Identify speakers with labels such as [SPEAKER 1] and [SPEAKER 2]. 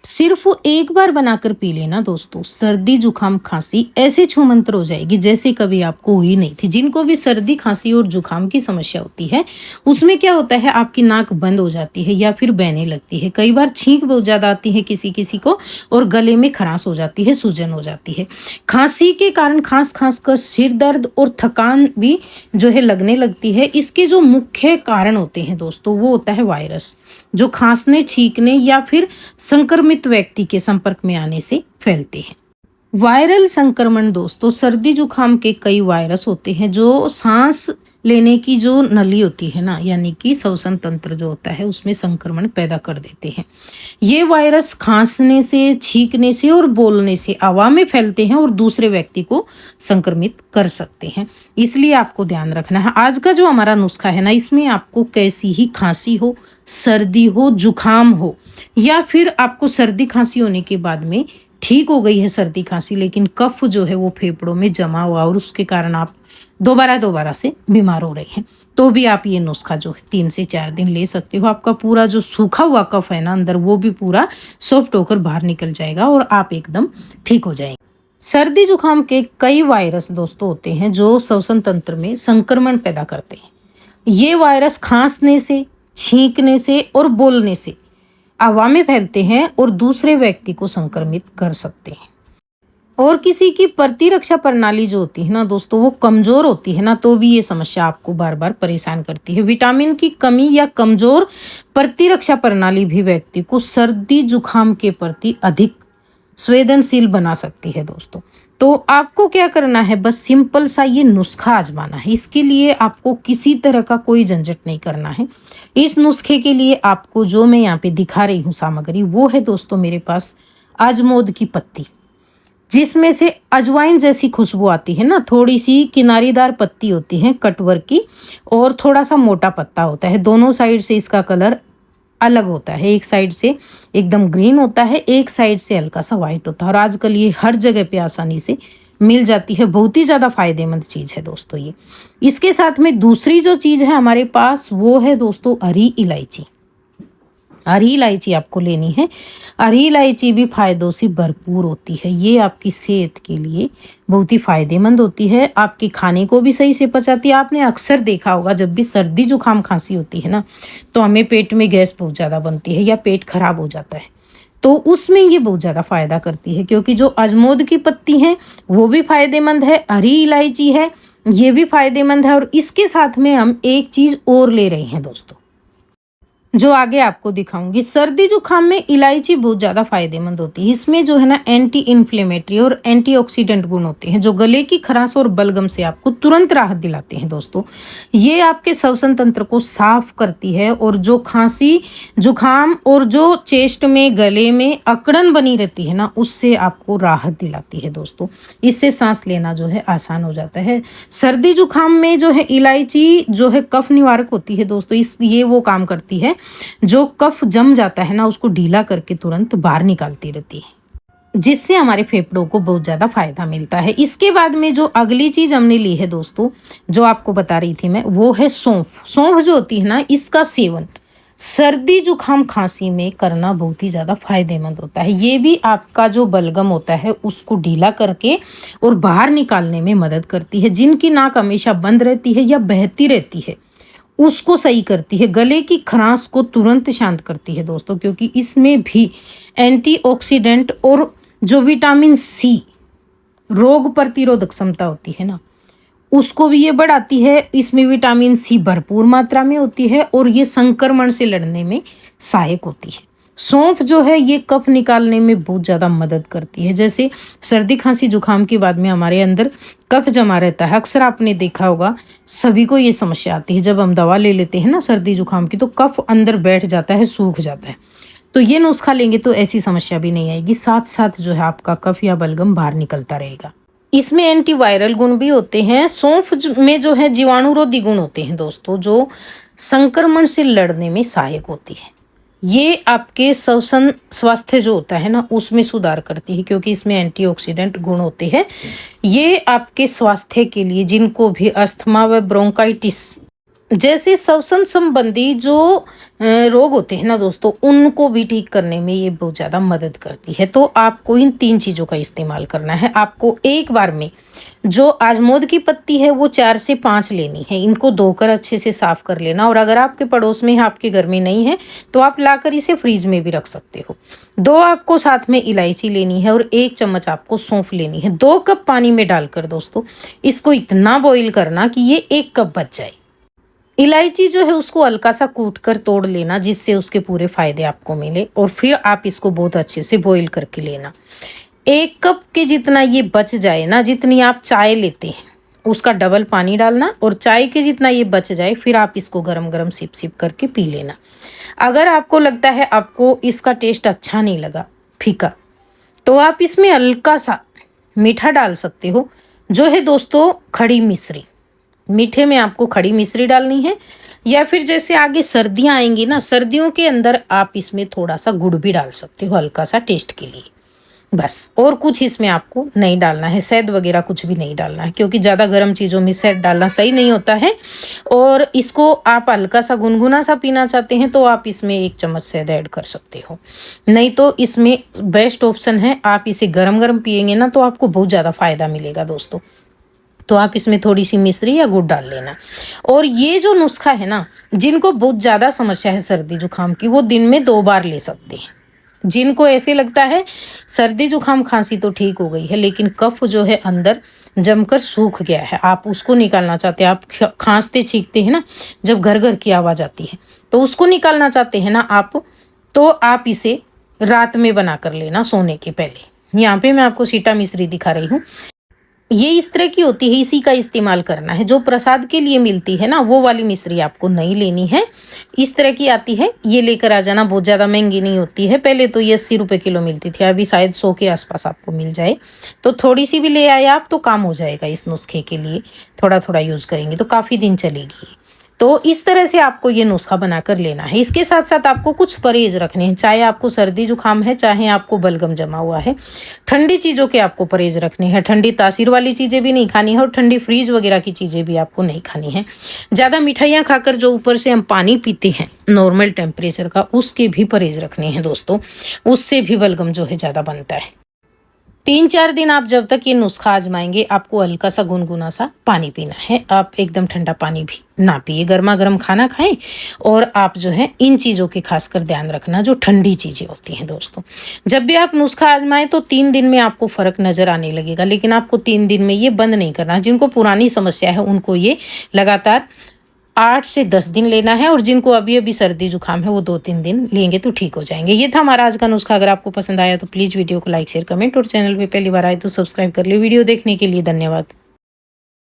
[SPEAKER 1] सिर्फ एक बार बनाकर पी लेना दोस्तों, सर्दी जुकाम खांसी ऐसे छूमंतर हो जाएगी जैसे कभी आपको हुई नहीं थी। जिनको भी सर्दी खांसी और जुकाम की समस्या होती है, उसमें क्या होता है, आपकी नाक बंद हो जाती है या फिर बहने लगती है। कई बार छींक बहुत ज्यादा आती है किसी किसी को, और गले में खराश हो जाती है, सूजन हो जाती है। खांसी के कारण खांस खांस कर सिर दर्द और थकान भी जो है लगने लगती है। इसके जो मुख्य कारण होते हैं दोस्तों, वो होता है वायरस, जो खांसने, छींकने या फिर संक्रमित व्यक्ति के संपर्क में आने से फैलते हैं। वायरल संक्रमण दोस्तों, सर्दी जुकाम के कई वायरस होते हैं जो सांस लेने की जो नली होती है ना, यानी कि श्वसन तंत्र जो होता है, उसमें संक्रमण पैदा कर देते हैं। ये वायरस खांसने से, छींकने से और बोलने से हवा में फैलते हैं और दूसरे व्यक्ति को संक्रमित कर सकते हैं। इसलिए आपको ध्यान रखना है। आज का जो हमारा नुस्खा है ना, इसमें आपको कैसी ही खांसी हो, सर्दी हो, जुकाम हो, या फिर आपको सर्दी खांसी होने के बाद में ठीक हो गई है सर्दी खांसी, लेकिन कफ जो है वो फेफड़ों में जमा हुआ और उसके कारण आप दोबारा से बीमार हो रहे हैं, तो भी आप ये नुस्खा जो है 3 से 4 दिन ले सकते हो। आपका पूरा जो सूखा हुआ कफ है ना अंदर, वो भी पूरा सॉफ्ट होकर बाहर निकल जाएगा और आप एकदम ठीक हो जाएंगे। सर्दी जुकाम के कई वायरस दोस्तों होते हैं जो श्वसन तंत्र में संक्रमण पैदा करते हैं। ये वायरस खांसने से, छींकने से और बोलने से हवा में फैलते हैं और दूसरे व्यक्ति को संक्रमित कर सकते हैं। और किसी की प्रतिरक्षा प्रणाली जो होती है ना दोस्तों, वो कमजोर होती है ना, तो भी ये समस्या आपको बार बार परेशान करती है। विटामिन की कमी या कमजोर प्रतिरक्षा प्रणाली भी व्यक्ति को सर्दी जुकाम के प्रति अधिक संवेदनशील बना सकती है दोस्तों। तो आपको क्या करना है, बस सिंपल सा ये नुस्खा आजमाना है। इसके लिए आपको किसी तरह का कोई झंझट नहीं करना है। इस नुस्खे के लिए आपको जो मैं यहाँ पे दिखा रही हूँ सामग्री, वो है दोस्तों मेरे पास अजमोद की पत्ती, जिसमें से अजवाइन जैसी खुशबू आती है ना। थोड़ी सी किनारीदार पत्ती होती है कटवर की, और थोड़ा सा मोटा पत्ता होता है। दोनों साइड से इसका कलर अलग होता है। एक साइड से एकदम ग्रीन होता है, एक साइड से हल्का सा वाइट होता है। और आजकल ये हर जगह पे आसानी से मिल जाती है। बहुत ही ज़्यादा फायदेमंद चीज़ है दोस्तों ये। इसके साथ में दूसरी जो चीज़ है हमारे पास, वो है दोस्तों हरी इलायची। हरी इलायची आपको लेनी है। हरी इलायची भी फायदों से भरपूर होती है। ये आपकी सेहत के लिए बहुत ही फायदेमंद होती है। आपके खाने को भी सही से पचाती है। आपने अक्सर देखा होगा जब भी सर्दी जुकाम खांसी होती है ना, तो हमें पेट में गैस बहुत ज़्यादा बनती है या पेट खराब हो जाता है, तो उसमें ये बहुत ज़्यादा फायदा करती है। क्योंकि जो अजमोद की पत्ती है वो भी फायदेमंद है, हरी इलायची है ये भी फायदेमंद है, और इसके साथ में हम एक चीज़ और ले रहे हैं दोस्तों, जो आगे आपको दिखाऊंगी। सर्दी जुकाम में इलायची बहुत ज़्यादा फायदेमंद होती है। इसमें जो है ना एंटी इन्फ्लेमेटरी और एंटीऑक्सीडेंट गुण होते हैं, जो गले की खराश और बलगम से आपको तुरंत राहत दिलाते हैं दोस्तों। ये आपके श्वसन तंत्र को साफ करती है, और जो खांसी, जुकाम और जो चेस्ट में, गले में अकड़न बनी रहती है ना, उससे आपको राहत दिलाती है दोस्तों। इससे सांस लेना जो है आसान हो जाता है। सर्दी जुकाम में जो है इलायची जो है कफ निवारक होती है दोस्तों। ये वो काम करती है, जो कफ जम जाता है ना उसको ढीला करके तुरंत बाहर निकालती रहती है, जिससे हमारे फेफड़ों को बहुत ज़्यादा फायदा मिलता है। इसके बाद में जो अगली चीज़ हमने ली है दोस्तों, जो आपको बता रही थी मैं, वो है सौंफ। सौंफ जो होती है ना, इसका सेवन सर्दी जुकाम खांसी में करना बहुत ही ज़्यादा फायदेमंद होता है। ये भी आपका जो बलगम होता है उसको ढीला करके और बाहर निकालने में मदद करती है। जिनकी नाक हमेशा बंद रहती है या बहती रहती है, उसको सही करती है। गले की खराश को तुरंत शांत करती है दोस्तों, क्योंकि इसमें भी एंटीऑक्सीडेंट और जो विटामिन सी, रोग प्रतिरोधक क्षमता होती है ना, उसको भी ये बढ़ाती है। इसमें विटामिन सी भरपूर मात्रा में होती है और ये संक्रमण से लड़ने में सहायक होती है। सौंफ जो है ये कफ निकालने में बहुत ज़्यादा मदद करती है। जैसे सर्दी खांसी जुकाम के बाद में हमारे अंदर कफ जमा रहता है, अक्सर आपने देखा होगा, सभी को ये समस्या आती है। जब हम दवा ले लेते हैं ना सर्दी जुकाम की, तो कफ अंदर बैठ जाता है, सूख जाता है। तो ये नुस्खा लेंगे तो ऐसी समस्या भी नहीं आएगी। साथ साथ जो है आपका कफ या बलगम बाहर निकलता रहेगा। इसमें एंटीवायरल गुण भी होते हैं। सौंफ में जो है जीवाणुरोधी गुण होते हैं दोस्तों, जो संक्रमण से लड़ने में सहायक होती है। ये आपके श्वसन स्वास्थ्य जो होता है ना, उसमें सुधार करती है, क्योंकि इसमें एंटीऑक्सीडेंट गुण होते हैं। ये आपके स्वास्थ्य के लिए, जिनको भी अस्थमा व ब्रोंकाइटिस जैसे श्वसन संबंधी जो रोग होते हैं ना दोस्तों, उनको भी ठीक करने में ये बहुत ज़्यादा मदद करती है। तो आपको इन 3 चीज़ों का इस्तेमाल करना है। आपको एक बार में जो आजमोद की पत्ती है वो 4 से 5 लेनी है। इनको धोकर अच्छे से साफ कर लेना, और अगर आपके पड़ोस में है, आपके घर में नहीं है, तो आप लाकर इसे फ्रीज में भी रख सकते हो। 2 आपको साथ में इलायची लेनी है, और 1 चम्मच आपको सौंफ लेनी है। 2 कप पानी में डालकर दोस्तों इसको इतना बॉईल करना कि ये 1 कप बच जाए। इलायची जो है उसको हल्का सा कूट कर तोड़ लेना, जिससे उसके पूरे फायदे आपको मिले, और फिर आप इसको बहुत अच्छे से बॉईल करके लेना। 1 कप के जितना ये बच जाए ना, जितनी आप चाय लेते हैं उसका डबल पानी डालना, और चाय के जितना ये बच जाए फिर आप इसको गरम गरम सिप सिप करके पी लेना। अगर आपको लगता है आपको इसका टेस्ट अच्छा नहीं लगा, फीका, तो आप इसमें हल्का सा मीठा डाल सकते हो, जो है दोस्तों खड़ी मिश्री। मीठे में आपको खड़ी मिश्री डालनी है, या फिर जैसे आगे सर्दियाँ आएंगी ना, सर्दियों के अंदर आप इसमें थोड़ा सा गुड़ भी डाल सकते हो हल्का सा टेस्ट के लिए, बस। और कुछ इसमें आपको नहीं डालना है, शहद वगैरह कुछ भी नहीं डालना है, क्योंकि ज़्यादा गर्म चीज़ों में शहद डालना सही नहीं होता है। और इसको आप हल्का सा गुनगुना सा पीना चाहते हैं तो आप इसमें 1 चम्मच शहद ऐड कर सकते हो। नहीं तो इसमें बेस्ट ऑप्शन है, आप इसे गरम गरम पिएंगे ना तो आपको बहुत ज़्यादा फ़ायदा मिलेगा दोस्तों। तो आप इसमें थोड़ी सी मिश्री या गुड़ डाल लेना। और ये जो नुस्खा है ना, जिनको बहुत ज़्यादा समस्या है सर्दी जुकाम की, वो दिन में 2 बार ले सकते हैं। जिनको ऐसे लगता है सर्दी जुकाम खांसी तो ठीक हो गई है, लेकिन कफ जो है अंदर जमकर सूख गया है, आप उसको निकालना चाहते हैं, आप खांसते छींकते हैं ना जब घर घर की आवाज़ आती है, तो उसको निकालना चाहते हैं ना आप, तो आप इसे रात में बना कर लेना सोने के पहले। यहाँ पे मैं आपको सीटा मिश्री दिखा रही हूँ। ये इस तरह की होती है, इसी का इस्तेमाल करना है। जो प्रसाद के लिए मिलती है ना, वो वाली मिश्री आपको नहीं लेनी है। इस तरह की आती है, ये लेकर आ जाना। बहुत ज़्यादा महंगी नहीं होती है, पहले तो ये 80 रुपये किलो मिलती थी, अभी शायद 100 के आसपास आपको मिल जाए। तो थोड़ी सी भी ले आए आप तो काम हो जाएगा। इस नुस्खे के लिए थोड़ा थोड़ा यूज़ करेंगे तो काफ़ी दिन चलेगी। तो इस तरह से आपको ये नुस्खा बनाकर लेना है। इसके साथ साथ आपको कुछ परहेज रखने हैं, चाहे आपको सर्दी जुकाम है, चाहे आपको बलगम जमा हुआ है। ठंडी चीज़ों के आपको परहेज रखने हैं, ठंडी तासीर वाली चीज़ें भी नहीं खानी है, और ठंडी फ्रीज वगैरह की चीज़ें भी आपको नहीं खानी है। ज़्यादा मिठाइयाँ खाकर जो ऊपर से हम पानी पीते हैं नॉर्मल टेम्परेचर का, उसके भी परहेज रखने हैं दोस्तों, उससे भी बलगम जो है ज़्यादा बनता है। 3-4 दिन आप जब तक ये नुस्खा आजमाएंगे, आपको हल्का सा गुनगुना सा पानी पीना है। आप एकदम ठंडा पानी भी ना पिए, गर्मा गर्म खाना खाएं। और आप जो है इन चीज़ों के खासकर ध्यान रखना, जो ठंडी चीज़ें होती हैं दोस्तों। जब भी आप नुस्खा आजमाएं तो 3 दिन में आपको फ़र्क नज़र आने लगेगा, लेकिन आपको 3 दिन में ये बंद नहीं करना। जिनको पुरानी समस्या है उनको ये लगातार 8 से 10 दिन लेना है, और जिनको अभी अभी सर्दी जुकाम है वो 2-3 दिन लेंगे तो ठीक हो जाएंगे। ये था हमारा आज का नुस्खा। अगर आपको पसंद आया तो प्लीज़ वीडियो को लाइक शेयर कमेंट, और चैनल पे पहली बार आए तो सब्सक्राइब कर लो। वीडियो देखने के लिए धन्यवाद।